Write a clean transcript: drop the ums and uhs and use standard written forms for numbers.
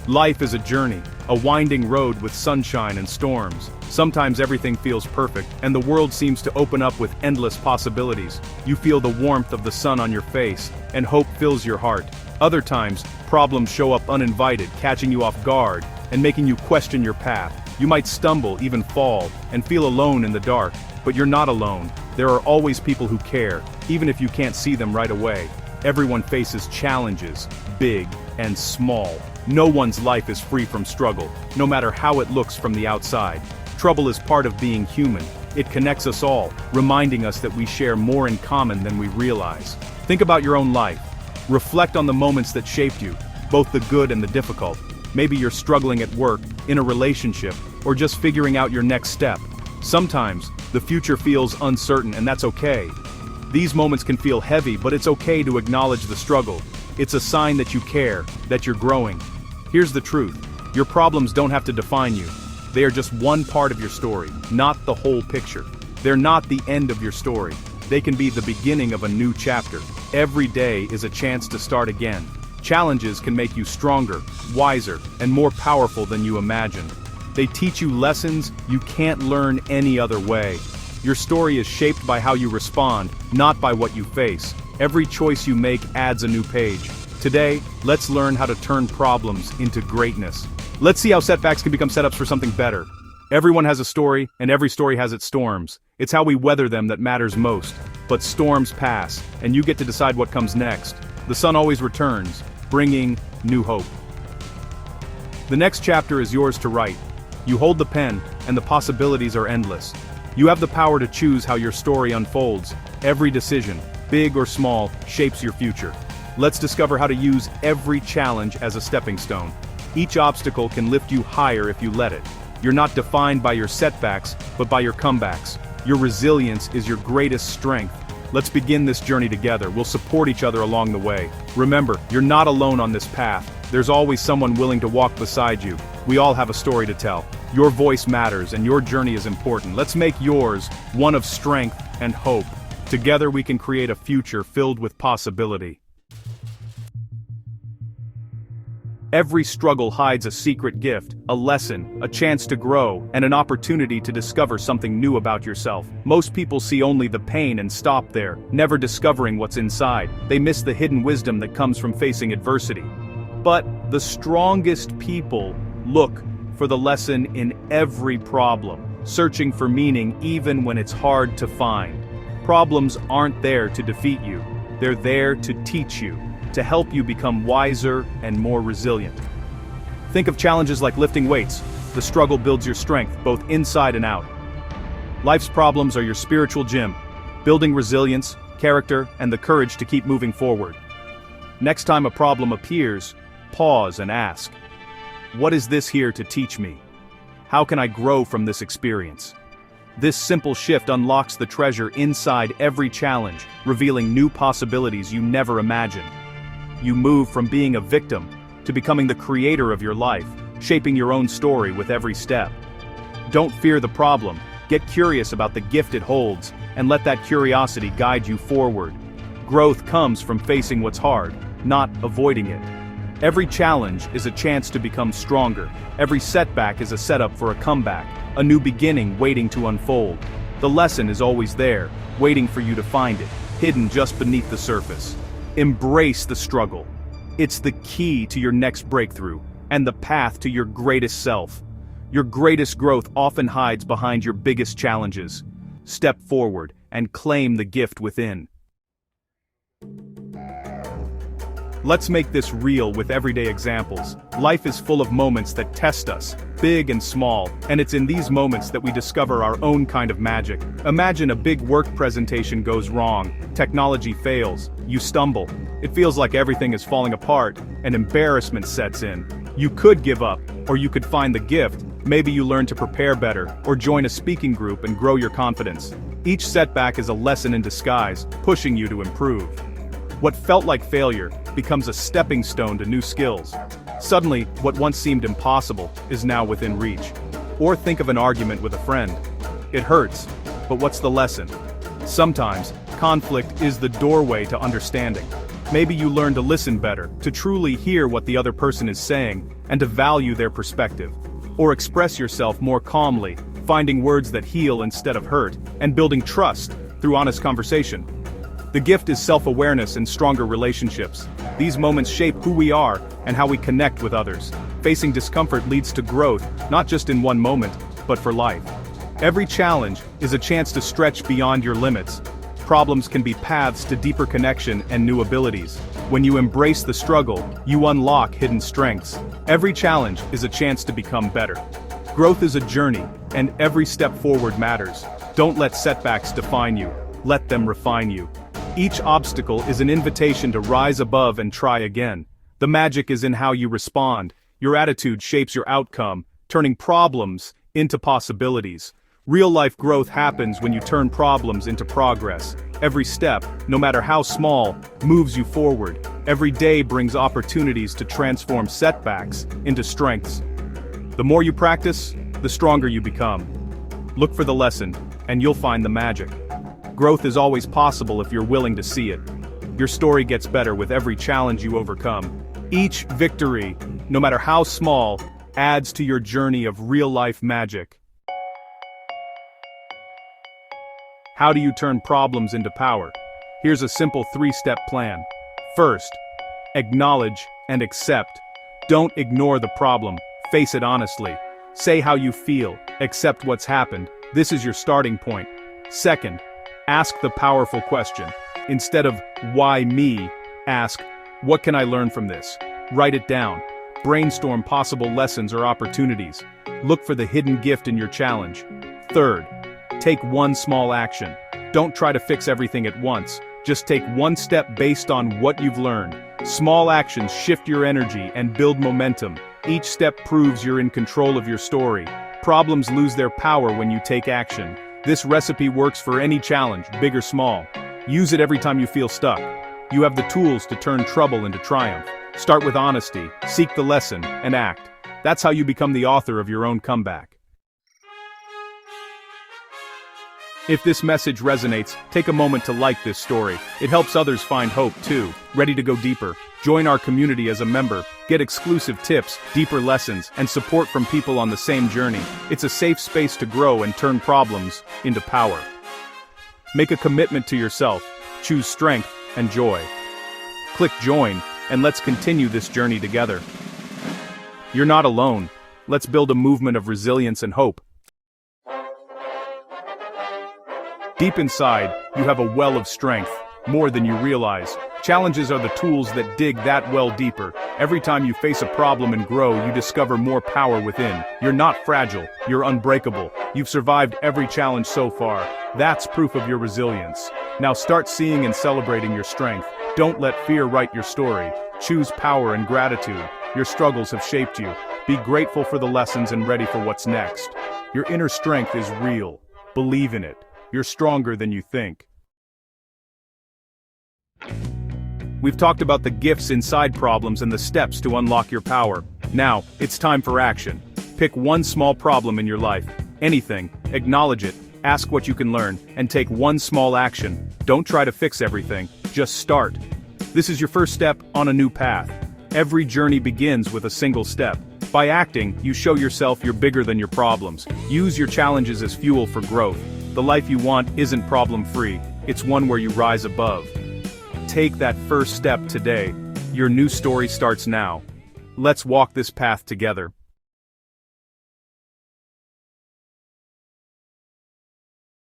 Life is a journey, a winding road with sunshine and storms. Sometimes everything feels perfect, and the world seems to open up with endless possibilities. You feel the warmth of the sun on your face, and hope fills your heart. Other times, problems show up uninvited, catching you off guard, and making you question your path. You might stumble, even fall, and feel alone in the dark, but you're not alone. There are always people who care, even if you can't see them right away. Everyone faces challenges, big and small. No one's life is free from struggle, no matter how it looks from the outside. Trouble is part of being human. It connects us all, reminding us that we share more in common than we realize. Think about your own life. Reflect on the moments that shaped you, both the good and the difficult. Maybe you're struggling at work, in a relationship, or just figuring out your next step. Sometimes, the future feels uncertain, and that's okay. These moments can feel heavy, but it's okay to acknowledge the struggle. It's a sign that you care, that you're growing. Here's the truth. Your problems don't have to define you. They are just one part of your story, not the whole picture. They're not the end of your story. They can be the beginning of a new chapter. Every day is a chance to start again. Challenges can make you stronger, wiser, and more powerful than you imagined. They teach you lessons you can't learn any other way. Your story is shaped by how you respond, not by what you face. Every choice you make adds a new page. Today, let's learn how to turn problems into greatness. Let's see how setbacks can become setups for something better. Everyone has a story, and every story has its storms. It's how we weather them that matters most. But storms pass, and you get to decide what comes next. The sun always returns, bringing new hope. The next chapter is yours to write. You hold the pen, and the possibilities are endless. You have the power to choose how your story unfolds. Every decision, big or small, shapes your future. Let's discover how to use every challenge as a stepping stone. Each obstacle can lift you higher if you let it. You're not defined by your setbacks, but by your comebacks. Your resilience is your greatest strength. Let's begin this journey together. We'll support each other along the way. Remember, you're not alone on this path. There's always someone willing to walk beside you. We all have a story to tell. Your voice matters, and your journey is important. Let's make yours one of strength and hope. Together we can create a future filled with possibility. Every struggle hides a secret gift, a lesson, a chance to grow, and an opportunity to discover something new about yourself. Most people see only the pain and stop there, never discovering what's inside. They miss the hidden wisdom that comes from facing adversity. But the strongest people look for the lesson in every problem, searching for meaning even when it's hard to find. Problems aren't there to defeat you. They're there to teach you, to help you become wiser and more resilient. Think of challenges like lifting weights. The struggle builds your strength, both inside and out. Life's problems are your spiritual gym, building resilience, character, and the courage to keep moving forward. Next time a problem appears, pause and ask, what is this here to teach me? How can I grow from this experience? This simple shift unlocks the treasure inside every challenge, revealing new possibilities you never imagined. You move from being a victim to becoming the creator of your life, shaping your own story with every step. Don't fear the problem, get curious about the gift it holds, and let that curiosity guide you forward. Growth comes from facing what's hard, not avoiding it. Every challenge is a chance to become stronger. Every setback is a setup for a comeback, a new beginning waiting to unfold. The lesson is always there, waiting for you to find it, hidden just beneath the surface. Embrace the struggle. It's the key to your next breakthrough, and the path to your greatest self. Your greatest growth often hides behind your biggest challenges. Step forward and claim the gift within. Let's make this real with everyday examples. Life is full of moments that test us, big and small, and it's in these moments that we discover our own kind of magic. Imagine a big work presentation goes wrong, technology fails, you stumble. It feels like everything is falling apart, and embarrassment sets in. You could give up, or you could find the gift. Maybe you learn to prepare better, or join a speaking group and grow your confidence. Each setback is a lesson in disguise, pushing you to improve. What felt like failure becomes a stepping stone to new skills. Suddenly, what once seemed impossible is now within reach. Or think of an argument with a friend. It hurts, but what's the lesson? Sometimes, conflict is the doorway to understanding. Maybe you learn to listen better, to truly hear what the other person is saying, and to value their perspective. Or express yourself more calmly, finding words that heal instead of hurt, and building trust through honest conversation. The gift is self-awareness and stronger relationships. These moments shape who we are and how we connect with others. Facing discomfort leads to growth, not just in one moment, but for life. Every challenge is a chance to stretch beyond your limits. Problems can be paths to deeper connection and new abilities. When you embrace the struggle, you unlock hidden strengths. Every challenge is a chance to become better. Growth is a journey, and every step forward matters. Don't let setbacks define you. Let them refine you. Each obstacle is an invitation to rise above and try again. The magic is in how you respond. Your attitude shapes your outcome, turning problems into possibilities. Real-life growth happens when you turn problems into progress. Every step, no matter how small, moves you forward. Every day brings opportunities to transform setbacks into strengths. The more you practice, the stronger you become. Look for the lesson, and you'll find the magic. Growth is always possible if you're willing to see it. Your story gets better with every challenge you overcome. Each victory, no matter how small, adds to your journey of real-life magic. How do you turn problems into power? Here's a simple 3-step plan. First, acknowledge and accept. Don't ignore the problem, face it honestly. Say how you feel, accept what's happened. This is your starting point. Second, ask the powerful question. Instead of, why me? Ask, what can I learn from this? Write it down. Brainstorm possible lessons or opportunities. Look for the hidden gift in your challenge. Third, take one small action. Don't try to fix everything at once. Just take one step based on what you've learned. Small actions shift your energy and build momentum. Each step proves you're in control of your story. Problems lose their power when you take action. This recipe works for any challenge, big or small. Use it every time you feel stuck. You have the tools to turn trouble into triumph. Start with honesty, seek the lesson, and act. That's how you become the author of your own comeback. If this message resonates, take a moment to like this story. It helps others find hope too. Ready to go deeper? Join our community as a member. Get exclusive tips, deeper lessons, and support from people on the same journey. It's a safe space to grow and turn problems into power. Make a commitment to yourself. Choose strength and joy. Click join, and let's continue this journey together. You're not alone. Let's build a movement of resilience and hope. Deep inside, you have a well of strength, more than you realize. Challenges are the tools that dig that well deeper. Every time you face a problem and grow, you discover more power within. You're not fragile, you're unbreakable. You've survived every challenge so far. That's proof of your resilience. Now start seeing and celebrating your strength. Don't let fear write your story. Choose power and gratitude. Your struggles have shaped you. Be grateful for the lessons and ready for what's next. Your inner strength is real. Believe in it. You're stronger than you think. We've talked about the gifts inside problems and the steps to unlock your power. Now, it's time for action. Pick one small problem in your life. Anything. Acknowledge it. Ask what you can learn, and take one small action. Don't try to fix everything. Just start. This is your first step on a new path. Every journey begins with a single step. By acting, you show yourself you're bigger than your problems. Use your challenges as fuel for growth. The life you want isn't problem-free. It's one where you rise above. Take that first step today. Your new story starts now. Let's walk this path together.